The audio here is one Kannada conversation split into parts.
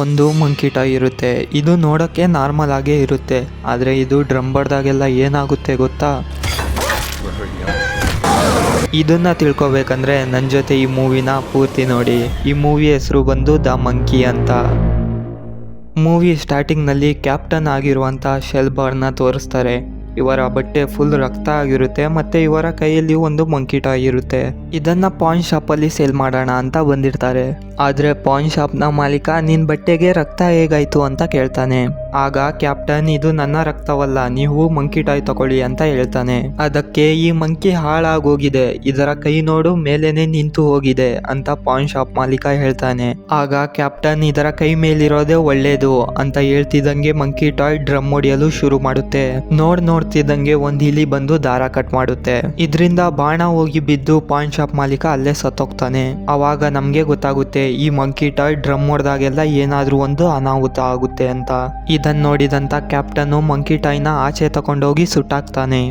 ಒಂದು ಮಂಕಿ ಟಾಯ್ ಇರುತ್ತೆ. ಇದು ನೋಡೋಕ್ಕೆ ನಾರ್ಮಲ್ ಆಗೇ ಇರುತ್ತೆ, ಆದರೆ ಇದು ಡ್ರಮ್ ಬಡ್ದಾಗೆಲ್ಲ ಏನಾಗುತ್ತೆ ಗೊತ್ತಾ? ಇದನ್ನ ತಿಳ್ಕೊಬೇಕಂದ್ರೆ ನನ್ನ ಜೊತೆ ಈ ಮೂವಿನ ಪೂರ್ತಿ ನೋಡಿ. ಈ ಮೂವಿ ಹೆಸರು ಬಂದು ದ ಮಂಕಿ ಅಂತ. ಮೂವಿ ಸ್ಟಾರ್ಟಿಂಗ್ನಲ್ಲಿ ಕ್ಯಾಪ್ಟನ್ ಆಗಿರುವಂಥ ಶೆಲ್ಬಾರ್ನ ತೋರಿಸ್ತಾರೆ. ಇವರ ಬಟ್ಟೆ ಫುಲ್ ರಕ್ತ ಆಗಿರುತ್ತೆ ಮತ್ತು ಇವರ ಕೈಯಲ್ಲಿ ಒಂದು ಮಂಕಿ ಟಾಯ್ ಇರುತ್ತೆ. ಇದನ್ನು ಪಾನ್ ಶಾಪಲ್ಲಿ ಸೇಲ್ ಮಾಡೋಣ ಅಂತ ಬಂದಿರ್ತಾರೆ. ಆದರೆ ಪಾನ್ ಶಾಪ್ನ ಮಾಲೀಕ ನಿನ್ನ ಬಟ್ಟೆಗೆ ರಕ್ತ ಹೇಗಾಯಿತು ಅಂತ ಕೇಳ್ತಾನೆ. ಆಗ ಕ್ಯಾಪ್ಟನ್, ಇದು ನನ್ನ ರಕ್ತವಲ್ಲ, ನೀವು ಮಂಕಿ ಟಾಯ್ ತಗೊಳ್ಳಿ ಅಂತ ಹೇಳ್ತಾನೆ. ಅದಕ್ಕೆ ಈ ಮಂಕಿ ಹಾಳಾಗೋಗಿದೆ, ಇದರ ಕೈ ನೋಡು ಮೇಲೇನೆ ನಿಂತು ಹೋಗಿದೆ ಅಂತ ಪಾನ್ ಶಾಪ್ ಮಾಲೀಕ ಹೇಳ್ತಾನೆ. ಆಗ ಕ್ಯಾಪ್ಟನ್, ಇದರ ಕೈ ಮೇಲಿರೋದೇ ಒಳ್ಳೇದು ಅಂತ ಹೇಳ್ತಿದ್ದಂಗೆ ಮಂಕಿ ಟಾಯ್ ಡ್ರಮ್ ಹೊಡೆಯಲು ಶುರು ಮಾಡುತ್ತೆ. ನೋಡ್ತಿದ್ದಂಗೆ ಒಂದ್ ಇಲಿ ಬಂದು ದಾರ ಕಟ್ ಮಾಡುತ್ತೆ. ಇದರಿಂದ ಬಾಣ ಹೋಗಿ ಬಿದ್ದು ಪಾನ್ ಶಾಪ್ ಮಾಲೀಕ ಅಲ್ಲೇ ಸತ್ತೋಗ್ತಾನೆ. ಅವಾಗ ನಮ್ಗೆ ಗೊತ್ತಾಗುತ್ತೆ ಈ ಮಂಕಿ ಟಾಯ್ ಡ್ರಮ್ ಹೊಡೆದಾಗೆಲ್ಲ ಏನಾದ್ರೂ ಒಂದು ಅನಾಹುತ ಆಗುತ್ತೆ ಅಂತ. ಇದನ್ನ ನೋಡಿದಂತ ಕ್ಯಾಪ್ಟನ್ ಮಂಕಿ ಟಾಯ್ನ ಆಚೆ ತಗೊಂಡೋಗಿ ಸುಟ್ಟಾಕ್ತಾನೆ.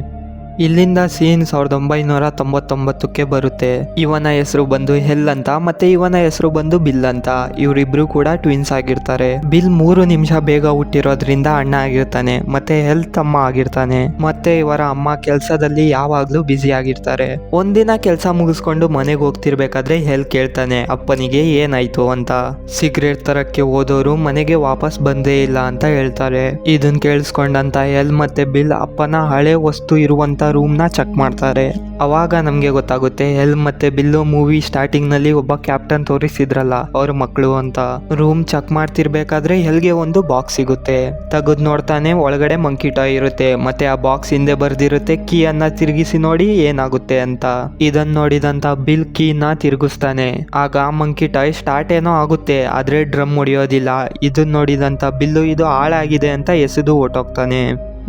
ಇಲ್ಲಿಂದ ಸೀನ್ 1999ಕ್ಕೆ ಬರುತ್ತೆ. ಇವನ ಹೆಸರು ಬಂದು ಹೆಲ್ ಅಂತ ಮತ್ತೆ ಇವನ ಹೆಸರು ಬಂದು ಬಿಲ್ ಅಂತ. ಇವರಿಬ್ರು ಕೂಡ ಟ್ವಿನ್ಸ್ ಆಗಿರ್ತಾರೆ. ಬಿಲ್ 3 ನಿಮಿಷ ಬೇಗ ಹುಟ್ಟಿರೋದ್ರಿಂದ ಅಣ್ಣ ಆಗಿರ್ತಾನೆ, ಮತ್ತೆ ಹೆಲ್ ತಮ್ಮ ಆಗಿರ್ತಾನೆ. ಮತ್ತೆ ಇವರ ಅಮ್ಮ ಕೆಲ್ಸದಲ್ಲಿ ಯಾವಾಗ್ಲೂ ಬ್ಯುಸಿ ಆಗಿರ್ತಾರೆ. ಒಂದಿನ ಕೆಲಸ ಮುಗಿಸ್ಕೊಂಡು ಮನೆಗೆ ಹೋಗ್ತಿರ್ಬೇಕಾದ್ರೆ ಹೆಲ್ ಕೇಳ್ತಾನೆ ಅಪ್ಪನಿಗೆ ಏನಾಯ್ತು ಅಂತ. ಸಿಗರೇಟ್ ತರಕ್ಕೆ ಹೋದವರು ಮನೆಗೆ ವಾಪಸ್ ಬಂದೇ ಇಲ್ಲ ಅಂತ ಹೇಳ್ತಾರೆ. ಇದನ್ ಕೇಳಿಸ್ಕೊಂಡಂತ ಹೆಲ್ ಮತ್ತೆ ಬಿಲ್ ಅಪ್ಪನ ಹಳೆ ವಸ್ತು ಇರುವಂತ ರೂಮ್ ನ ಚೆಕ್ ಮಾಡ್ತಾರೆ. ಅವಾಗ ನಮ್ಗೆ ಗೊತ್ತಾಗುತ್ತೆ ಹೆಲ್ ಮತ್ತೆ ಬಿಲ್ಲು ಮೂವಿ ಸ್ಟಾರ್ಟಿಂಗ್ ನಲ್ಲಿ ಒಬ್ಬ ಕ್ಯಾಪ್ಟನ್ ತೋರಿಸಿದ್ರಲ್ಲ ಅವ್ರ ಮಕ್ಕಳು ಅಂತ. ರೂಮ್ ಚೆಕ್ ಮಾಡ್ತಿರ್ಬೇಕಾದ್ರೆ ಹೆಲ್ಗೆ ಒಂದು ಬಾಕ್ಸ್ ಸಿಗುತ್ತೆ. ತೆಗೆದು ನೋಡ್ತಾನೆ, ಒಳಗಡೆ ಮಂಕಿ ಟಾಯ್ ಇರುತ್ತೆ. ಮತ್ತೆ ಆ ಬಾಕ್ಸ್ ಹಿಂದೆ ಬರ್ದಿರುತ್ತೆ ಕೀ ಅನ್ನ ತಿರುಗಿಸಿ ನೋಡಿ ಏನಾಗುತ್ತೆ ಅಂತ. ಇದನ್ನ ನೋಡಿದಂತ ಬಿಲ್ ಕೀನ ತಿರುಗಿಸ್ತಾನೆ. ಆಗ ಮಂಕಿ ಟಾಯ್ ಸ್ಟಾರ್ಟ್ ಏನೋ ಆಗುತ್ತೆ, ಆದ್ರೆ ಡ್ರಮ್ ಹೊಡೆಯೋದಿಲ್ಲ. ಇದನ್ನ ನೋಡಿದಂತ ಬಿಲ್ಲು ಇದು ಹಾಳಾಗಿದೆ ಅಂತ ಎಸೆದು ಹೊರ್ಟೋಗ್ತಾನೆ.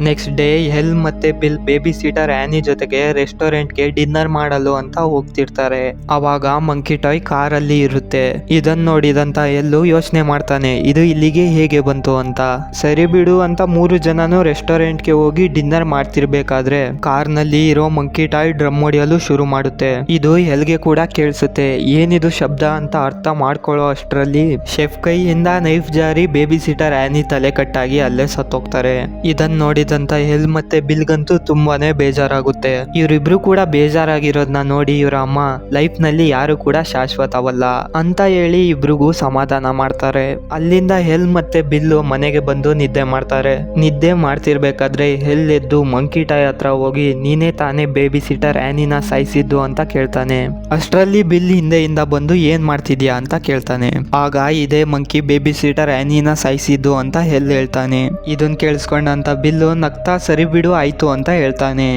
ನೆಕ್ಸ್ಟ್ ಡೇ ಹೆಲ್ ಮತ್ತೆ ಬಿಲ್ ಬೇಬಿ ಸೀಟರ್ ಆ್ಯನಿ ಜೊತೆಗೆ ರೆಸ್ಟೋರೆಂಟ್ಗೆ ಡಿನ್ನರ್ ಮಾಡಲು ಅಂತ ಹೋಗ್ತಿರ್ತಾರೆ. ಅವಾಗ ಮಂಕಿ ಟಾಯ್ ಕಾರಲ್ಲಿ ಇರುತ್ತೆ. ಇದನ್ನ ನೋಡಿದಂತ ಎಲ್ಲೂ ಯೋಚನೆ ಮಾಡ್ತಾನೆ ಇದು ಇಲ್ಲಿಗೆ ಹೇಗೆ ಬಂತು ಅಂತ. ಸರಿ ಬಿಡು ಅಂತ 3 ಜನನು ರೆಸ್ಟೋರೆಂಟ್ಗೆ ಹೋಗಿ ಡಿನ್ನರ್ ಮಾಡ್ತಿರ್ಬೇಕಾದ್ರೆ ಕಾರ್ನಲ್ಲಿ ಇರೋ ಮಂಕಿ ಟಾಯ್ ಡ್ರಮ್ ಹೊಡೆಯಲು ಶುರು ಮಾಡುತ್ತೆ. ಇದು ಹೆಲ್ಗೆ ಕೂಡ ಕೇಳಿಸುತ್ತೆ. ಏನಿದು ಶಬ್ದ ಅಂತ ಅರ್ಥ ಮಾಡ್ಕೊಳ್ಳೋ ಅಷ್ಟರಲ್ಲಿ ಶೆಫ್ ಕೈಯಿಂದ ನೈಫ್ ಜಾರಿ ಬೇಬಿ ಸೀಟರ್ ಆ್ಯನಿ ತಲೆ ಕಟ್ಟಾಗಿ ಅಲ್ಲೇ ಸತ್ತೋಗ್ತಾರೆ. ಇದನ್ನ ನೋಡಿ ಹೆಲ್ ಮತ್ತೆ ಬಿಲ್ಗಂತೂ ತುಂಬಾನೇ ಬೇಜಾರಾಗುತ್ತೆ. ಇವರಿಬ್ರು ಕೂಡ ಬೇಜಾರಾಗಿರೋದನ್ನ ನೋಡಿ ಇವರ ಅಮ್ಮ ಲೈಫ್ ನಲ್ಲಿ ಯಾರು ಕೂಡ ಶಾಶ್ವತವಲ್ಲ ಅಂತ ಹೇಳಿ ಇಬ್ರಿಗೂ ಸಮಾಧಾನ ಮಾಡ್ತಾರೆ. ಅಲ್ಲಿಂದ ಹೆಲ್ ಮತ್ತೆ ಬಿಲ್ಲು ಮನೆಗೆ ಬಂದು ನಿದ್ದೆ ಮಾಡ್ತಾರೆ. ನಿದ್ದೆ ಮಾಡ್ತಿರ್ಬೇಕಾದ್ರೆ ಹೆಲ್ ಎದ್ದು ಮಂಕಿ ಟಾಯ್ ಹತ್ರ ಹೋಗಿ ನೀನೇ ತಾನೇ ಬೇಬಿ ಸಿಟರ್ ಆ್ಯನಿನ ಸಾಯಿಸಿದ್ದು ಅಂತ ಕೇಳ್ತಾನೆ. ಅಷ್ಟರಲ್ಲಿ ಬಿಲ್ ಹಿಂದೆಯಿಂದ ಬಂದು ಏನ್ ಮಾಡ್ತಿದ್ಯಾ ಅಂತ ಕೇಳ್ತಾನೆ. ಆಗ ಇದೇ ಮಂಕಿ ಬೇಬಿ ಸಿಟರ್ ಆ್ಯನಿನ ಸಾಯಿಸಿದ್ದು ಅಂತ ಹೆಲ್ ಹೇಳ್ತಾನೆ. ಇದನ್ ಕೇಳಿಸ್ಕೊಂಡಂತ ಬಿಲ್ಲು ನಗ್ತಾ ಸರಿ ಬಿಡು ಆಯ್ತು ಅಂತ ಹೇಳ್ತಾನೆ.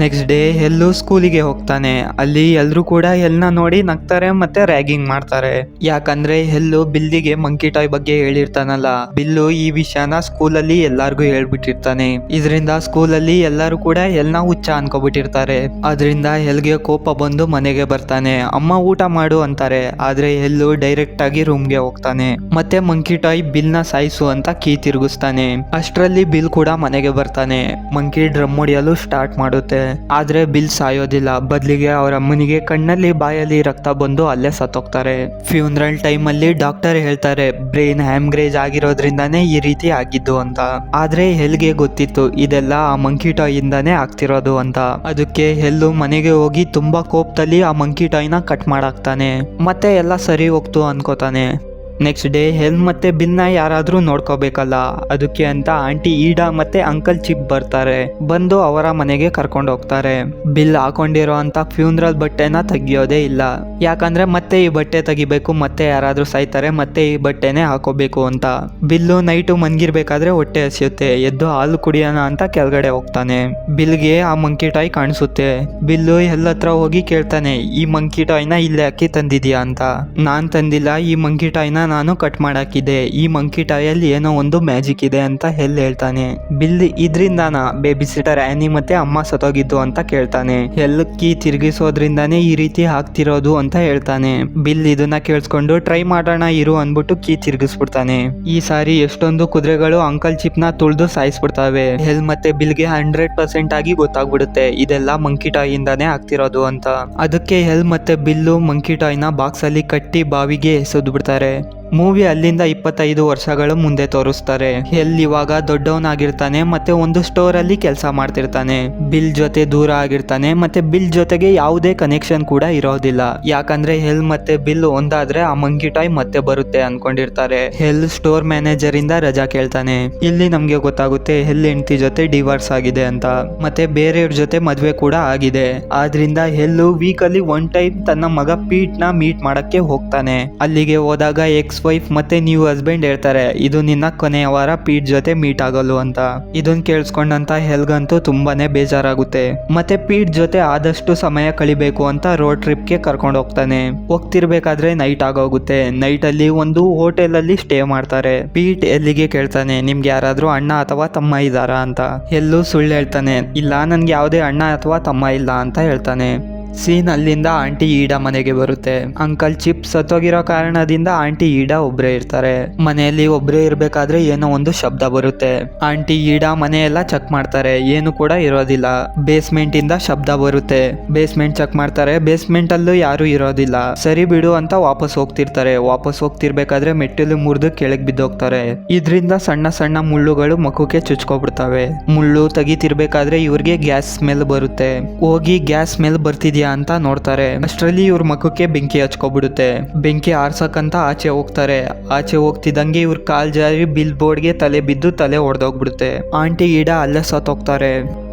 ನೆಕ್ಸ್ಟ್ ಡೇ ಹೆಲ್ಲು ಸ್ಕೂಲಿಗೆ ಹೋಗ್ತಾನೆ. ಅಲ್ಲಿ ಎಲ್ರು ಕೂಡ ಹೆಲ್ನ ನೋಡಿ ನಗ್ತಾರೆ ಮತ್ತೆ ರ್ಯಾಗಿಂಗ್ ಮಾಡ್ತಾರೆ. ಯಾಕಂದ್ರೆ ಹೆಲ್ಲು ಬಿಲ್ಲಿಗೆ ಮಂಕಿ ಟಾಯ್ ಬಗ್ಗೆ ಹೇಳಿರ್ತಾನಲ್ಲ. ಬಿಲ್ಲು ಈ ವಿಷಯನ ಸ್ಕೂಲಲ್ಲಿ ಎಲ್ಲಾರ್ಗು ಹೇಳ್ಬಿಟ್ಟಿರ್ತಾನೆ. ಇದರಿಂದ ಸ್ಕೂಲಲ್ಲಿ ಎಲ್ಲರೂ ಕೂಡ ಹೆಲ್ನ ಹುಚ್ಚ ಅನ್ಕೋಬಿಟ್ಟಿರ್ತಾರೆ. ಅದರಿಂದ ಹೆಲ್ಗೆ ಕೋಪ ಬಂದು ಮನೆಗೆ ಬರ್ತಾನೆ. ಅಮ್ಮ ಊಟ ಮಾಡು ಅಂತಾರೆ. ಆದ್ರೆ ಹೆಲ್ಲು ಡೈರೆಕ್ಟ್ ಆಗಿ ರೂಮ್ಗೆ ಹೋಗ್ತಾನೆ. ಮತ್ತೆ ಮಂಕಿ ಟಾಯ್ ಬಿಲ್ನ ಸಾಯಿಸು ಅಂತ ಕೀ ತಿರುಗಿಸ್ತಾನೆ. ಅಷ್ಟರಲ್ಲಿ ಬಿಲ್ ಕೂಡ ಮನೆಗೆ ಬರ್ತಾನೆ. ಮಂಕಿ ಡ್ರಮ್ ಹೊಡೆಯಲು ಸ್ಟಾರ್ಟ್ ಮಾಡುತ್ತೆ. ಆದ್ರೆ ಬಿಲ್ ಸಾಯೋದಿಲ್ಲ. ಬದಲಿಗೆ ಅವರ ಅಮ್ಮನಿಗೆ ಕಣ್ಣಲ್ಲಿ ಬಾಯಲ್ಲಿ ರಕ್ತ ಬಂದು ಅಲ್ಲೇ ಸತ್ತೋಗ್ತಾರೆ. ಫ್ಯೂನರಲ್ ಟೈಮ್ ಅಲ್ಲಿ ಡಾಕ್ಟರ್ ಹೇಳ್ತಾರೆ ಬ್ರೈನ್ ಹ್ಯಾಮ್ಗ್ರೇಜ್ ಆಗಿರೋದ್ರಿಂದಾನೇ ಈ ರೀತಿ ಆಗಿದ್ದು ಅಂತ. ಆದ್ರೆ ಹೆಲ್ಗೆ ಗೊತ್ತಿತ್ತು ಇದೆಲ್ಲ ಆ ಮಂಕಿ ಟಾಯ್ ಇಂದಾನೇ ಆಗ್ತಿರೋದು ಅಂತ. ಅದಕ್ಕೆ ಹೆಲ್ಲು ಮನೆಗೆ ಹೋಗಿ ತುಂಬಾ ಕೋಪದಲ್ಲಿ ಆ ಮಂಕಿ ಟಾಯ್ನ ಕಟ್ ಮಾಡಾಕ್ತಾನೆ. ಮತ್ತೆ ಎಲ್ಲ ಸರಿ ಹೋಗ್ತು ಅನ್ಕೋತಾನೆ. ನೆಕ್ಸ್ಟ್ ಡೇ ಹೆಲ್ ಮತ್ತೆ ಬಿಲ್ನ ಯಾರಾದ್ರೂ ನೋಡ್ಕೋಬೇಕಲ್ಲ, ಅದಕ್ಕೆ ಅಂತ ಆಂಟಿ ಈಡಾ ಮತ್ತೆ ಅಂಕಲ್ ಚಿಪ್ ಬರ್ತಾರೆ. ಬಂದು ಅವರ ಮನೆಗೆ ಕರ್ಕೊಂಡು ಹೋಗ್ತಾರೆ. ಬಿಲ್ ಹಾಕೊಂಡಿರೋ ಅಂತ ಫ್ಯೂನರಲ್ ಬಟ್ಟೆನ ತೆಗಿಯೋದೇ ಇಲ್ಲ. ಯಾಕಂದ್ರೆ ಮತ್ತೆ ಈ ಬಟ್ಟೆ ತೆಗಿಬೇಕು, ಮತ್ತೆ ಯಾರಾದ್ರೂ ಸಾಯ್ತಾರೆ, ಮತ್ತೆ ಈ ಬಟ್ಟೆನೆ ಹಾಕೋಬೇಕು ಅಂತ. ಬಿಲ್ಲು ನೈಟು ಮನ್ಗಿರ್ಬೇಕಾದ್ರೆ ಹೊಟ್ಟೆ ಹಸಿಯುತ್ತೆ. ಎದ್ದು ಹಾಲು ಕುಡಿಯೋಣ ಅಂತ ಕೆಳಗಡೆ ಹೋಗ್ತಾನೆ. ಬಿಲ್ಗೆ ಆ ಮಂಕಿ ಟಾಯ್ ಕಾಣಿಸುತ್ತೆ. ಬಿಲ್ಲು ಹೆಲ್ ಹತ್ರ ಹೋಗಿ ಕೇಳ್ತಾನೆ ಈ ಮಂಕಿ ಟಾಯ್ನ ಇಲ್ಲೇ ಹಾಕಿ ತಂದಿದ್ಯಾ ಅಂತ. ನಾನ್ ತಂದಿಲ್ಲ, ಈ ಮಂಕಿ ಟಾಯ್ನ ನಾನು ಕಟ್ ಮಾಡಾಕಿದೆ. ಈ ಮಂಕಿ ಟಾಯಲ್ಲಿ ಏನೋ ಒಂದು ಮ್ಯಾಜಿಕ್ ಇದೆ ಅಂತ ಹೆಲ್ ಹೇಳ್ತಾನೆ. ಬಿಲ್ ಇದ್ರಿಂದಾನ ಬೇಬಿ ಸಿಟರ್ ಆ್ಯನಿ ಮತ್ತೆ ಅಮ್ಮ ಸತ್ತೋಗಿದ್ದು ಅಂತ ಕೇಳ್ತಾನೆ. ಹೆಲ್ ಕೀ ತಿರುಗಿಸೋದ್ರಿಂದಾನೇ ಈ ರೀತಿ ಆಗ್ತಿರೋದು ಅಂತ ಹೇಳ್ತಾನೆ. ಬಿಲ್ ಇದನ್ನ ಕೇಳಿಸ್ಕೊಂಡು ಟ್ರೈ ಮಾಡೋಣ ಇರು ಅನ್ಬಿಟ್ಟು ಕೀ ತಿರುಗಿಸ್ಬಿಡ್ತಾನೆ. ಈ ಸಾರಿ ಎಷ್ಟೊಂದು ಕುದುರೆಗಳು ಅಂಕಲ್ ಚಿಪ್ ನ ತುಳಿದು ಸಾಯಿಸ್ಬಿಡ್ತಾವೆ. ಹೆಲ್ ಮತ್ತೆ ಬಿಲ್ಗೆ 100% ಆಗಿ ಗೊತ್ತಾಗ್ಬಿಡುತ್ತೆ ಇದೆಲ್ಲ ಮಂಕಿ ಟಾಯ್ ಇಂದಾನೇ ಆಗ್ತಿರೋದು ಅಂತ. ಅದಕ್ಕೆ ಹೆಲ್ ಮತ್ತೆ ಬಿಲ್ಲು ಮಂಕಿ ಟಾಯ್ನ ಬಾಕ್ಸ್ ಅಲ್ಲಿ ಕಟ್ಟಿ ಬಾವಿಗೆ ಎಸೆದು ಬಿಡ್ತಾರೆ. ಮೂವಿ ಅಲ್ಲಿಂದ 25 ವರ್ಷಗಳು ಮುಂದೆ ತೋರಿಸ್ತಾರೆ. ಹೆಲ್ ಇವಾಗ ದೊಡ್ಡವನಾಗಿರ್ತಾನೆ ಮತ್ತೆ ಒಂದು ಸ್ಟೋರ್ ಅಲ್ಲಿ ಕೆಲಸ ಮಾಡ್ತಿರ್ತಾನೆ. ಬಿಲ್ ಜೊತೆ ದೂರ ಆಗಿರ್ತಾನೆ ಮತ್ತೆ ಬಿಲ್ ಜೊತೆಗೆ ಯಾವುದೇ ಕನೆಕ್ಷನ್ ಕೂಡ ಇರೋದಿಲ್ಲ. ಯಾಕಂದ್ರೆ ಹೆಲ್ ಮತ್ತೆ ಬಿಲ್ ಒಂದಾದ್ರೆ ಆ ಮಂಕಿ ಟಾಯ್ ಮತ್ತೆ ಬರುತ್ತೆ ಅನ್ಕೊಂಡಿರ್ತಾರೆ. ಹೆಲ್ ಸ್ಟೋರ್ ಮ್ಯಾನೇಜರ್ ಇಂದ ರಜಾ ಕೇಳ್ತಾನೆ. ಇಲ್ಲಿ ನಮ್ಗೆ ಗೊತ್ತಾಗುತ್ತೆ ಹೆಲ್ ಹೆಂಡತಿ ಜೊತೆ ಡಿವೋರ್ಸ್ ಆಗಿದೆ ಅಂತ, ಮತ್ತೆ ಬೇರೆಯವ್ರ ಜೊತೆ ಮದ್ವೆ ಕೂಡ ಆಗಿದೆ. ಆದ್ರಿಂದ ಹೆಲ್ಲು ವೀಕಲ್ಲಿ ಒನ್ ಟೈಮ್ ತನ್ನ ಮಗ ಪೀಟ್ ನ ಮೀಟ್ ಮಾಡಕ್ಕೆ ಹೋಗ್ತಾನೆ. ಅಲ್ಲಿಗೆ ಹೋದಾಗ ಎಕ್ಸ್ ವೈಫ್ ಮತ್ತೆ ನ್ಯೂ ಹಸ್ಬೆಂಡ್ ಹೇಳ್ತಾರೆ ಇದು ನಿನ್ನ ಕೊನೆಯ ವಾರ ಪೀಟ್ ಜೊತೆ ಮೀಟ್ ಆಗಲು ಅಂತ. ಇದನ್ ಕೇಳಿಸ್ಕೊಂಡಂತ ಹೆಲ್ಗಂತೂ ತುಂಬಾನೇ ಬೇಜಾರಾಗುತ್ತೆ. ಮತ್ತೆ ಪೀಟ್ ಜೊತೆ ಆದಷ್ಟು ಸಮಯ ಕಳಿಬೇಕು ಅಂತ ರೋಡ್ ಟ್ರಿಪ್ ಗೆ ಕರ್ಕೊಂಡು ಹೋಗ್ತಾನೆ. ಹೋಗ್ತಿರ್ಬೇಕಾದ್ರೆ ನೈಟ್ ಆಗೋಗುತ್ತೆ. ನೈಟ್ ಅಲ್ಲಿ ಒಂದು ಹೋಟೆಲ್ ಅಲ್ಲಿ ಸ್ಟೇ ಮಾಡ್ತಾರೆ. ಪೀಟ್ ಎಲ್ಲಿಗೆ ಕೇಳ್ತಾನೆ ನಿಮ್ಗೆ ಯಾರಾದ್ರೂ ಅಣ್ಣ ಅಥವಾ ತಮ್ಮ ಇದ್ದಾರಾ ಅಂತ. ಎಲ್ಲೂ ಸುಳ್ಳು ಹೇಳ್ತಾನೆ, ಇಲ್ಲ ನನ್ಗೆ ಯಾವುದೇ ಅಣ್ಣ ಅಥವಾ ತಮ್ಮ ಇಲ್ಲ ಅಂತ ಹೇಳ್ತಾನೆ. ಸೀನ್ ಅಲ್ಲಿಂದ ಆಂಟಿ ಈಡಾ ಮನೆಗೆ ಬರುತ್ತೆ. ಅಂಕಲ್ ಚಿಪ್ ಸತ್ತೋಗಿರೋ ಕಾರಣದಿಂದ ಆಂಟಿ ಈಡಾ ಒಬ್ರೇ ಇರ್ತಾರೆ. ಮನೆಯಲ್ಲಿ ಒಬ್ರೇ ಇರ್ಬೇಕಾದ್ರೆ ಏನೋ ಒಂದು ಶಬ್ದ ಬರುತ್ತೆ. ಆಂಟಿ ಈಡಾ ಮನೆಯೆಲ್ಲ ಚೆಕ್ ಮಾಡ್ತಾರೆ, ಏನು ಕೂಡ ಇರೋದಿಲ್ಲ. ಬೇಸ್ಮೆಂಟ್ ಇಂದ ಶಬ್ದ ಬರುತ್ತೆ. ಬೇಸ್ಮೆಂಟ್ ಚೆಕ್ ಮಾಡ್ತಾರೆ, ಬೇಸ್ಮೆಂಟ್ ಅಲ್ಲೂ ಯಾರು ಇರೋದಿಲ್ಲ. ಸರಿ ಬಿಡು ಅಂತ ವಾಪಸ್ ಹೋಗ್ತಿರ್ತಾರೆ. ವಾಪಸ್ ಹೋಗ್ತಿರ್ಬೇಕಾದ್ರೆ ಮೆಟ್ಟಿಲು ಮುರಿದು ಕೆಳಗ್ ಬಿದ್ದೋಗ್ತಾರೆ. ಇದ್ರಿಂದ ಸಣ್ಣ ಸಣ್ಣ ಮುಳ್ಳುಗಳು ಮಖಕ್ಕೆ ಚುಚ್ಕೊಬಿಡ್ತವೆ. ಮುಳ್ಳು ತೆಗಿತಿರ್ಬೇಕಾದ್ರೆ ಇವ್ರಿಗೆ ಗ್ಯಾಸ್ ಸ್ಮೆಲ್ ಬರುತ್ತೆ. ಹೋಗಿ ಗ್ಯಾಸ್ ಸ್ಮೆಲ್ ಬರ್ತಿದ್ಯಾ ಅಂತ ನೋಡ್ತಾರೆ. ಅಷ್ಟರಲ್ಲಿ ಇವ್ರ ಮಖಕ್ಕೆ ಬೆಂಕಿ ಹಚ್ಕೊಬಿಡುತ್ತೆ. ಬೆಂಕಿ ಆರ್ಸಕ್ಕಂತ ಆಚೆ ಹೋಗ್ತಾರೆ. ಆಚೆ ಹೋಗ್ತಿದ್ದಂಗೆ ಇವ್ರ ಕಾಲ್ ಜಾರಿ ಬಿಲ್ ಬೋರ್ಡ್ಗೆ ತಲೆ ಬಿದ್ದು ತಲೆ ಒಡೆದೋಗ್ಬಿಡುತ್ತೆ. ಆಂಟಿ ಈಡಾ ಅಲ್ಲೇ ಸತ್ತೋಗ್ತಾರೆ.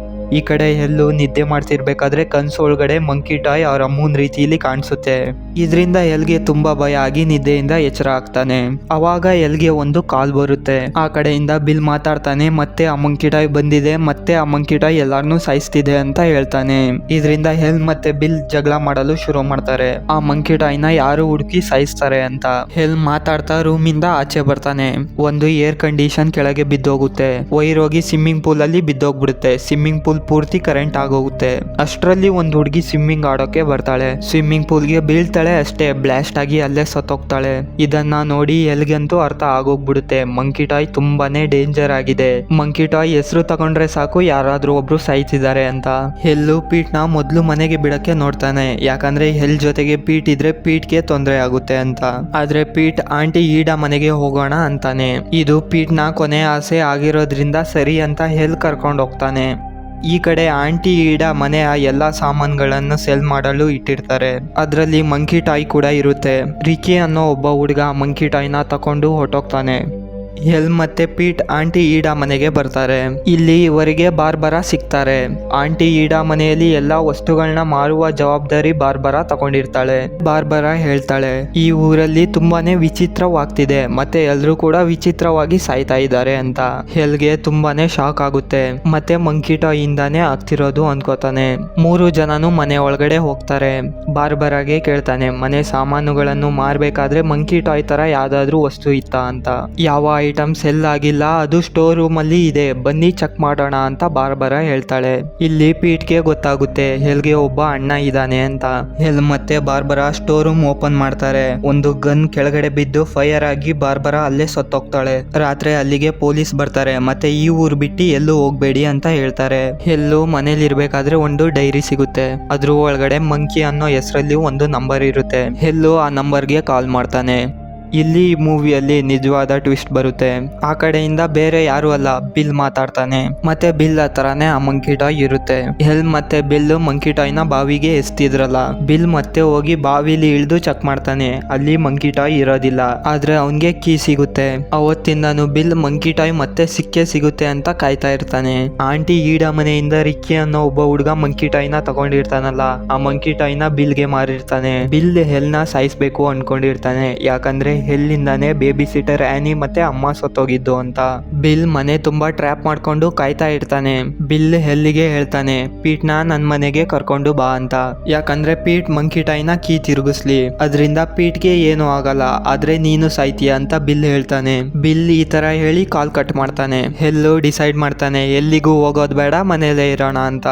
ಈ ಕಡೆ ಎಲ್ಲೂ ನಿದ್ದೆ ಮಾಡ್ತಿರ್ಬೇಕಾದ್ರೆ ಕನ್ಸು ಒಳಗಡೆ ಮಂಕಿ ಟಾಯ್ ಅವ್ರ ಅಮ್ಮನ ರೀತಿಯಲ್ಲಿ ಕಾಣಿಸುತ್ತೆ. ಇದರಿಂದ ಎಲ್ಗೆ ತುಂಬಾ ಭಯ ಆಗಿ ನಿದ್ದೆಯಿಂದ ಎಚ್ಚರ ಆಗ್ತಾನೆ. ಅವಾಗ ಎಲ್ಗೆ ಒಂದು ಕಾಲ್ ಬರುತ್ತೆ. ಆ ಕಡೆಯಿಂದ ಬಿಲ್ ಮಾತಾಡ್ತಾನೆ, ಮತ್ತೆ ಆ ಮಂಕಿ ಟಾಯ್ ಬಂದಿದೆ, ಮತ್ತೆ ಆ ಮಂಕಿ ಟಾಯ್ ಎಲ್ಲಾರನ್ನೂ ಸಾಯಿಸ್ತಿದೆ ಅಂತ ಹೇಳ್ತಾನೆ. ಇದರಿಂದ ಹೆಲ್ ಮತ್ತೆ ಬಿಲ್ ಜಗಳ ಮಾಡಲು ಶುರು ಮಾಡ್ತಾರೆ. ಆ ಮಂಕಿ ಟಾಯ್ ನ ಯಾರು ಹುಡುಕಿ ಸಾಯಿಸ್ತಾರೆ ಅಂತ. ಹೆಲ್ ಮಾತಾಡ್ತಾ ರೂಮ್ ಇಂದ ಆಚೆ ಬರ್ತಾನೆ. ಒಂದು ಏರ್ ಕಂಡೀಷನ್ ಕೆಳಗೆ ಬಿದ್ದೋಗುತ್ತೆ. ವೈರ್ ಹೋಗಿ ಸ್ವಿಮ್ಮಿಂಗ್ ಪೂಲ್ ಅಲ್ಲಿ ಬಿದ್ದೋಗ್ಬಿಡುತ್ತೆ. ಸ್ವಿಮ್ಮಿಂಗ್ ಪೂಲ್ ಪೂರ್ತಿ ಕರೆಂಟ್ ಆಗೋಗುತ್ತೆ. ಅಷ್ಟರಲ್ಲಿ ಒಂದು ಹುಡುಗಿ ಸ್ವಿಮ್ಮಿಂಗ್ ಆಡೋಕೆ ಬರ್ತಾಳೆ. ಸ್ವಿಮ್ಮಿಂಗ್ ಪೂಲ್ಗೆ ಬೀಳ್ತಾಳೆ, ಅಷ್ಟೇ ಬ್ಲಾಸ್ಟ್ ಆಗಿ ಅಲ್ಲೇ ಸತ್ತೋಗ್ತಾಳೆ. ಇದನ್ನ ನೋಡಿ ಎಲ್ಗಂತೂ ಅರ್ಥ ಆಗೋಗ್ಬಿಡುತ್ತೆ ಮಂಕಿ ಟಾಯ್ ತುಂಬಾನೇ ಡೇಂಜರ್ ಆಗಿದೆ. ಮಂಕಿ ಟಾಯ್ ಹೆಸರು ತಗೊಂಡ್ರೆ ಸಾಕು ಯಾರಾದ್ರೂ ಒಬ್ರು ಸಾಯ್ತಿದ್ದಾರೆ ಅಂತ. ಹೆಲ್ಲು ಪೀಟ್ ನ ಮೊದ್ಲು ಮನೆಗೆ ಬಿಡಕ್ಕೆ ನೋಡ್ತಾನೆ. ಯಾಕಂದ್ರೆ ಹೆಲ್ ಜೊತೆಗೆ ಪೀಟ್ ಇದ್ರೆ ಪೀಟ್ಗೆ ತೊಂದರೆ ಆಗುತ್ತೆ ಅಂತ. ಆದ್ರೆ ಪೀಟ್ ಆಂಟಿ ಈಡಾ ಮನೆಗೆ ಹೋಗೋಣ ಅಂತಾನೆ. ಇದು ಪೀಟ್ ನ ಕೊನೆ ಆಸೆ ಆಗಿರೋದ್ರಿಂದ ಸರಿ ಅಂತ ಹೆಲ್ ಕರ್ಕೊಂಡು ಹೋಗ್ತಾನೆ. ಈ ಕಡೆ ಆಂಟಿ ಈಡಾ ಮನೆಯ ಎಲ್ಲಾ ಸಾಮಾನುಗಳನ್ನು ಸೆಲ್ ಮಾಡಲು ಇಟ್ಟಿರ್ತಾರೆ. ಅದರಲ್ಲಿ ಮಂಕಿ ಟಾಯ್ ಕೂಡ ಇರುತ್ತೆ. ರಿಕಿ ಅನ್ನೋ ಒಬ್ಬ ಹುಡುಗ ಮಂಕಿ ಟಾಯ್ನ ತಕೊಂಡು ಹೊರಟೋಗ್ತಾನೆ. ಹೆಲ್ ಮತ್ತೆ ಪೀಟ್ ಆಂಟಿ ಈಡಾ ಮನೆಗೆ ಬರ್ತಾರೆ. ಇಲ್ಲಿ ಇವರಿಗೆ ಬಾರ್ಬರಾ ಸಿಗ್ತಾರೆ. ಆಂಟಿ ಈಡಾ ಮನೆಯಲ್ಲಿ ಎಲ್ಲಾ ವಸ್ತುಗಳನ್ನ ಮಾರುವ ಜವಾಬ್ದಾರಿ ಬಾರ್ಬರಾ ತಗೊಂಡಿರ್ತಾಳೆ. ಬಾರ್ಬರಾ ಹೇಳ್ತಾಳೆ ಈ ಊರಲ್ಲಿ ತುಂಬಾನೇ ವಿಚಿತ್ರವಾಗ್ತಿದೆ, ಮತ್ತೆ ಎಲ್ರೂ ಕೂಡ ವಿಚಿತ್ರವಾಗಿ ಸಾಯ್ತಾ ಇದ್ದಾರೆ ಅಂತ. ಹೆಲ್ಗೆ ತುಂಬಾನೇ ಶಾಕ್ ಆಗುತ್ತೆ. ಮತ್ತೆ ಮಂಕಿ ಟಾಯ್ ಇಂದಾನೆ ಆಗ್ತಿರೋದು ಅನ್ಕೋತಾನೆ. 3 ಜನನು ಮನೆ ಒಳಗಡೆ ಹೋಗ್ತಾರೆ. ಬಾರ್ಬರಾಗೆ ಕೇಳ್ತಾನೆ ಮನೆ ಸಾಮಾನುಗಳನ್ನು ಮಾರ್ಬೇಕಾದ್ರೆ ಮಂಕಿ ಟಾಯ್ ತರ ಯಾವ್ದಾದ್ರು ವಸ್ತು ಇತ್ತ ಅಂತ. ಯಾವ ಐಟಮ್ ಸೆಲ್ ಆಗಿಲ್ಲ, ಅದು ಸ್ಟೋರ್ ರೂಮ್ ಅಲ್ಲಿ ಇದೆ, ಬನ್ನಿ ಚೆಕ್ ಮಾಡೋಣ ಅಂತ ಬಾರ್ಬರಾ ಹೇಳ್ತಾಳೆ. ಇಲ್ಲಿ ಪೀಟ್ಗೆ ಗೊತ್ತಾಗುತ್ತೆ ಹೆಲ್ಗೆ ಒಬ್ಬ ಅಣ್ಣ ಇದ್ದಾನೆ ಅಂತ. ಹೆಲ್ ಮತ್ತೆ ಬಾರ್ಬರಾ ಸ್ಟೋರ್ ರೂಮ್ ಓಪನ್ ಮಾಡ್ತಾರೆ. ಒಂದು ಗನ್ ಕೆಳಗಡೆ ಬಿದ್ದು ಫೈರ್ ಆಗಿ ಬಾರ್ಬರಾ ಅಲ್ಲೇ ಸತ್ತೋಗ್ತಾಳೆ. ರಾತ್ರಿ ಅಲ್ಲಿಗೆ ಪೊಲೀಸ್ ಬರ್ತಾರೆ. ಮತ್ತೆ ಈ ಊರು ಬಿಟ್ಟು ಎಲ್ಲೂ ಹೋಗ್ಬೇಡಿ ಅಂತ ಹೇಳ್ತಾರೆ. ಎಲ್ಲೂ ಮನೇಲಿ ಇರ್ಬೇಕಾದ್ರೆ ಒಂದು ಡೈರಿ ಸಿಗುತ್ತೆ. ಅದ್ರ ಒಳಗಡೆ ಮಂಕಿ ಅನ್ನೋ ಹೆಸರಲ್ಲಿ ಒಂದು ನಂಬರ್ ಇರುತ್ತೆ. ಎಲ್ಲೂ ಆ ನಂಬರ್ಗೆ ಕಾಲ್ ಮಾಡ್ತಾನೆ. ಇಲ್ಲಿ ಈ ಮೂವಿಯಲ್ಲಿ ನಿಜವಾದ ಟ್ವಿಸ್ಟ್ ಬರುತ್ತೆ. ಆ ಕಡೆಯಿಂದ ಬೇರೆ ಯಾರು ಅಲ್ಲ, ಬಿಲ್ ಮಾತಾಡ್ತಾನೆ. ಮತ್ತೆ ಬಿಲ್ ಹತ್ರನೇ ಆ ಮಂಕಿ ಟಾಯ್ ಇರುತ್ತೆ. ಹೆಲ್ ಮತ್ತೆ ಬಿಲ್ ಮಂಕಿ ಟಾಯ್ ನ ಬಾವಿಗೆ ಎಸ್ತಿದ್ರಲ್ಲ. ಬಿಲ್ ಮತ್ತೆ ಹೋಗಿ ಬಾವಿಲಿ ಇಳಿದು ಚೆಕ್ ಮಾಡ್ತಾನೆ. ಅಲ್ಲಿ ಮಂಕಿ ಟಾಯ್ ಇರೋದಿಲ್ಲ. ಆದ್ರೆ ಅವನ್ಗೆ ಕೀ ಸಿಗುತ್ತೆ. ಅವತ್ತಿಂದನು ಬಿಲ್ ಮಂಕಿ ಟಾಯ್ ಮತ್ತೆ ಸಿಕ್ಕೇ ಸಿಗುತ್ತೆ ಅಂತ ಕಾಯ್ತಾ ಇರ್ತಾನೆ. ಆಂಟಿ ಈಡಾ ಮನೆಯಿಂದ ರಿಕ್ಕಿ ಅನ್ನೋ ಒಬ್ಬ ಹುಡುಗ ಮಂಕಿ ಟಾಯ್ ನ ತಗೊಂಡಿರ್ತಾನಲ್ಲ, ಆ ಮಂಕಿ ಟಾಯ್ ನ ಬಿಲ್ಗೆ ಮಾರಿರ್ತಾನೆ. ಬಿಲ್ ಹೆಲ್ ನ ಸಾಯಿಸ್ಬೇಕು ಅನ್ಕೊಂಡಿರ್ತಾನೆ. ಯಾಕಂದ್ರೆ ಹೆಲ್ಲಿಂದಾನೆ ಬೇಬಿ ಸಿಟರ್ ಆನಿ ಮತ್ತೆ ಅಮ್ಮ ಸತ್ತೋಗಿದ್ದು ಅಂತ. ಬಿಲ್ ಮನೆ ತುಂಬಾ ಟ್ರ್ಯಾಪ್ ಮಾಡ್ಕೊಂಡು ಕಾಯ್ತಾ ಇರ್ತಾನೆ. ಬಿಲ್ ಹೆಲ್ಲಿಗೆ ಹೇಳ್ತಾನೆ ಪೀಟ್ ನ ನನ್ ಮನೆಗೆ ಕರ್ಕೊಂಡು ಬಾ ಅಂತ. ಯಾಕಂದ್ರೆ ಪೀಟ್ ಮಂಕಿ ಟಾಯ್ ನ ಕೀ ತಿರುಗಿಸ್ಲಿ, ಅದರಿಂದ ಪೀಟ್ಗೆ ಏನು ಆಗಲ್ಲ, ಆದ್ರೆ ನೀನು ಸಾಯ್ತೀಯ ಅಂತ ಬಿಲ್ ಹೇಳ್ತಾನೆ. ಬಿಲ್ ಈ ತರ ಹೇಳಿ ಕಾಲ್ ಕಟ್ ಮಾಡ್ತಾನೆ. ಹೆಲ್ಲು ಡಿಸೈಡ್ ಮಾಡ್ತಾನೆ ಎಲ್ಲಿಗೂ ಹೋಗೋದ್ ಬೇಡ, ಮನೇಲೇ ಇರೋಣ ಅಂತ.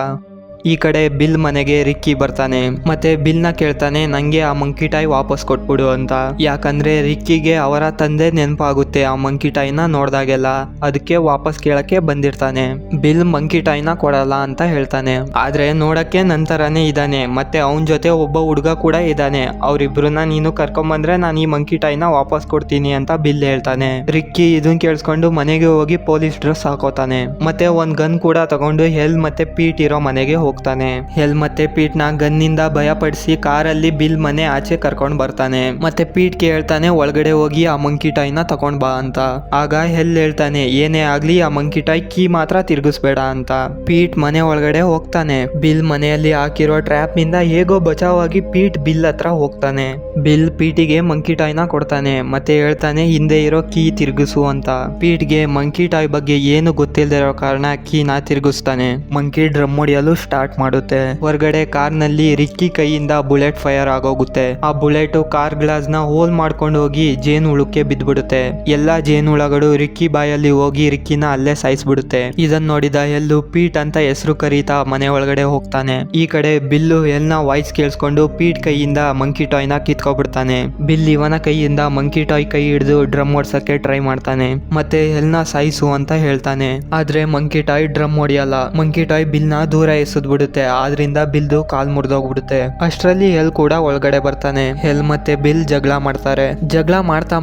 ಈ ಕಡೆ ಬಿಲ್ ಮನೆಗೆ ರಿಕ್ಕಿ ಬರ್ತಾನೆ ಮತ್ತೆ ಬಿಲ್ ನ ಕೇಳ್ತಾನೆ ನಂಗೆ ಆ ಮಂಕಿ ಟಾಯ್ ವಾಪಸ್ ಕೊಟ್ಬಿಡು ಅಂತ. ಯಾಕಂದ್ರೆ ರಿಕ್ಕಿಗೆ ಅವರ ತಂದೆ ನೆನಪಾಗುತ್ತೆ ಆ ಮಂಕಿ ಟಾಯ್ ನ ನೋಡ್ದಾಗೆಲ್ಲ, ಅದಕ್ಕೆ ವಾಪಸ್ ಕೇಳಕ್ಕೆ ಬಂದಿರ್ತಾನೆ. ಬಿಲ್ ಮಂಕಿ ಟಾಯ್ ನ ಕೊಡಲ್ಲ ಅಂತ ಹೇಳ್ತಾನೆ. ಆದ್ರೆ ನೋಡಕ್ಕೆ ನಂತರನೇ ಇದ್ದಾನೆ ಮತ್ತೆ ಅವನ್ ಜೊತೆ ಒಬ್ಬ ಹುಡುಗ ಕೂಡ ಇದ್ದಾನೆ. ಅವ್ರಿಬ್ರನ್ನ ನೀನು ಕರ್ಕೊಂಬಂದ್ರೆ ನಾನು ಈ ಮಂಕಿ ಟಾಯ್ ನ ವಾಪಸ್ ಕೊಡ್ತೀನಿ ಅಂತ ಬಿಲ್ ಹೇಳ್ತಾನೆ. ರಿಕ್ಕಿ ಇದನ್ ಕೇಳಿಸ್ಕೊಂಡು ಮನೆಗೆ ಹೋಗಿ ಪೊಲೀಸ್ ಡ್ರೆಸ್ ಹಾಕೋತಾನೆ ಮತ್ತೆ ಒಂದ್ ಗನ್ ಕೂಡ ತಗೊಂಡು ಹೆಲ್ ಮತ್ತೆ ಪೀಟ್ ಇರೋ ಮನೆಗೆ ಹೋಗ್ತಾನೆ. ಹೆಲ್ ಮತ್ತೆ ಪೀಟ್ ನ ಗನ್ ನಿಂದ ಭಯಪಡಿಸಿ ಕಾರಲ್ಲಿ ಬಿಲ್ ಮನೆ ಆಚೆ ಕರ್ಕೊಂಡ್ ಬರ್ತಾನೆ. ಮತ್ತೆ ಪೀಟ್ ಗೆ ಹೇಳ್ತಾನೆ ಒಳಗಡೆ ಹೋಗಿ ಆ ಮಂಕಿ ಟಾಯ್ ನ ತಗೊಂಡ್ ಬಾ ಅಂತ. ಆಗ ಹೆಲ್ ಹೇಳ್ತಾನೆ ಏನೇ ಆಗ್ಲಿ ಆ ಮಂಕಿ ಟಾಯ್ ಕೀ ಮಾತ್ರ ತಿರ್ಗಿಸ್ಬೇಡ ಅಂತ. ಪೀಟ್ ಮನೆ ಒಳಗಡೆ ಹೋಗ್ತಾನೆ. ಬಿಲ್ ಮನೆಯಲ್ಲಿ ಹಾಕಿರೋ ಟ್ರ್ಯಾಪ್ ನಿಂದ ಹೇಗೋ ಬಚಾವಾಗಿ ಪೀಟ್ ಬಿಲ್ ಹತ್ರ ಹೋಗ್ತಾನೆ. ಬಿಲ್ ಪೀಟಿಗೆ ಮಂಕಿ ಟಾಯ್ ನ ಕೊಡ್ತಾನೆ ಮತ್ತೆ ಹೇಳ್ತಾನೆ ಹಿಂದೆ ಇರೋ ಕೀ ತಿರ್ಗಿಸು ಅಂತ. ಪೀಟ್ಗೆ ಮಂಕಿ ಟಾಯ್ ಬಗ್ಗೆ ಏನು ಗೊತ್ತಿಲ್ಲದೆ ಇರೋ ಕಾರಣ ಕೀನ ತಿರ್ಗಿಸ್ತಾನೆ. ಮಂಕಿ ಡ್ರಮ್ ಹೊಡಿಯಲು ಸ್ಟಾರ್ಟ್ ಮಾಡುತ್ತೆ. ಹೊರಗಡೆ ಕಾರ್ ನಲ್ಲಿ ರಿಕ್ಕಿ ಕೈಯಿಂದ ಬುಲೆಟ್ ಫೈರ್ ಆಗೋಗುತ್ತೆ. ಆ ಬುಲೆಟ್ ಕಾರ್ ಗ್ಲಾಸ್ ನ ಹೋಲ್ ಮಾಡ್ಕೊಂಡು ಹೋಗಿ ಜೇನು ಹುಳಕ್ಕೆ ಬಿದ್ದ್ಬಿಡುತ್ತೆ. ಎಲ್ಲಾ ಜೇನು ಹುಳಗಳು ರಿಕ್ಕಿ ಬಾಯಲ್ಲಿ ಹೋಗಿ ರಿಕ್ಕಿನ ಅಲ್ಲೇ ಸಾಯಿಸ್ಬಿಡುತ್ತೆ. ಇದನ್ನ ನೋಡಿದ ಎಲ್ಲು ಪೀಟ್ ಅಂತ ಹೆಸರು ಕರೀತಾ ಮನೆ ಒಳಗಡೆ ಹೋಗ್ತಾನೆ. ಈ ಕಡೆ ಬಿಲ್ಲು ಎಲ್ನ ವಾಯ್ಸ್ ಕೇಳಿಸ್ಕೊಂಡು ಪೀಟ್ ಕೈಯಿಂದ ಮಂಕಿ ಟಾಯ್ ನ ಕಿತ್ಕೊಬಿಡ್ತಾನೆ. ಬಿಲ್ ಇವನ ಕೈಯಿಂದ ಮಂಕಿ ಟಾಯ್ ಕೈ ಹಿಡಿದು ಡ್ರಮ್ ಓಡ್ಸಕ್ಕೆ ಟ್ರೈ ಮಾಡ್ತಾನೆ ಮತ್ತೆ ಎಲ್ನ ಸಾಯಿಸು ಅಂತ ಹೇಳ್ತಾನೆ. ಆದ್ರೆ ಮಂಕಿ ಟಾಯ್ ಡ್ರಮ್ ಹೊಡಿಯಲ್ಲ. ಮಂಕಿ ಟಾಯ್ ಬಿಲ್ ನ ದೂರ ಎಸೆದ್ ಬಿಡುತ್ತೆ. ಆದ್ರಿಂದ ಬಿಲ್ದು ಕಾಲ್ ಮುರಿದೋಗ್ಬಿಡುತ್ತೆ. ಅಷ್ಟರಲ್ಲಿ ಎಲ್ ಕೂಡ ಒಳಗಡೆ ಬರ್ತಾನೆ. ಎಲ್ ಮತ್ತೆ ಬಿಲ್ ಜಗಳ ಮಾಡ್ತಾರೆ. ಜಗಳ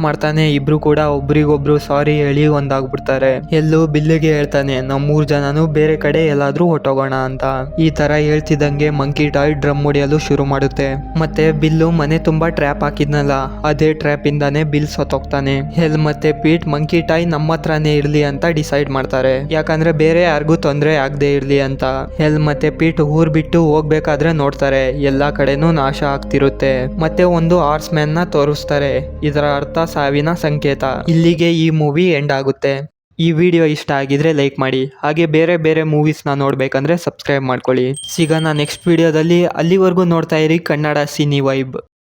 ಮಾಡ್ತಾನೆ ಇಬ್ರು ಕೂಡ ಒಬ್ರಿಗೊಬ್ರು ಸಾರಿ ಹೇಳಿ ಒಂದಾಗ್ಬಿಡ್ತಾರೆ. ಎಲ್ಲೂ ಬಿಲ್ಲಿಗೆ ಹೇಳ್ತಾನೆ ನಾವ್ 3 ಜನನು ಬೇರೆ ಕಡೆ ಎಲ್ಲಾದ್ರೂ ಹೊಟ್ಟೋಗೋಣ ಅಂತ. ಈ ತರ ಹೇಳ್ತಿದ್ದಂಗೆ ಮಂಕಿ ಟಾಯ್ ಡ್ರಮ್ ಹೊಡಿಯಲು ಶುರು ಮಾಡುತ್ತೆ. ಮತ್ತೆ ಬಿಲ್ಲು ಮನೆ ತುಂಬಾ ಟ್ರ್ಯಾಪ್ ಹಾಕಿದ್ನಲ್ಲ, ಅದೇ ಟ್ರ್ಯಾಪ್ ಇಂದಾನೆ ಬಿಲ್ ಸತ್ತೋಗ್ತಾನೆ. ಹೆಲ್ ಮತ್ತೆ ಪೀಟ್ ಮಂಕಿ ಟಾಯ್ ನಮ್ಮ ಹತ್ರನೇ ಇರ್ಲಿ ಅಂತ ಡಿಸೈಡ್ ಮಾಡ್ತಾರೆ. ಯಾಕಂದ್ರೆ ಬೇರೆ ಯಾರಿಗೂ ತೊಂದರೆ ಆಗದೆ ಇರ್ಲಿ ಅಂತ. ಹೆಲ್ ಮತ್ತೆ ಪೀಟ್ ಊರ್ ಬಿಟ್ಟು ಹೋಗ್ಬೇಕಾದ್ರೆ ನೋಡ್ತಾರೆ ಎಲ್ಲಾ ಕಡೆನೂ ನಾಶ ಆಗ್ತಿರುತ್ತೆ. ಮತ್ತೆ ಒಂದು ಹಾರ್ಸ್ ಮ್ಯಾನ್ ನ ತೋರಿಸ್ತಾರೆ. ಇದರ ಅರ್ಥ ಸಾವಿನ ಸಂಕೇತ. ಇಲ್ಲಿಗೆ ಈ ಮೂವಿ ಎಂಡ್ ಆಗುತ್ತೆ. ಈ ವಿಡಿಯೋ ಇಷ್ಟ ಆಗಿದ್ರೆ ಲೈಕ್ ಮಾಡಿ. ಹಾಗೆ ಬೇರೆ ಬೇರೆ ಮೂವೀಸ್ನ ನೋಡ್ಬೇಕಂದ್ರೆ ಸಬ್ಸ್ಕ್ರೈಬ್ ಮಾಡ್ಕೊಳ್ಳಿ. ಸಿಗೋಣ ನೆಕ್ಸ್ಟ್ ವಿಡಿಯೋದಲ್ಲಿ. ಅಲ್ಲಿವರೆಗೂ ನೋಡ್ತಾ ಇರಿ ಕನ್ನಡ ಸಿನಿ ವೈಬ್.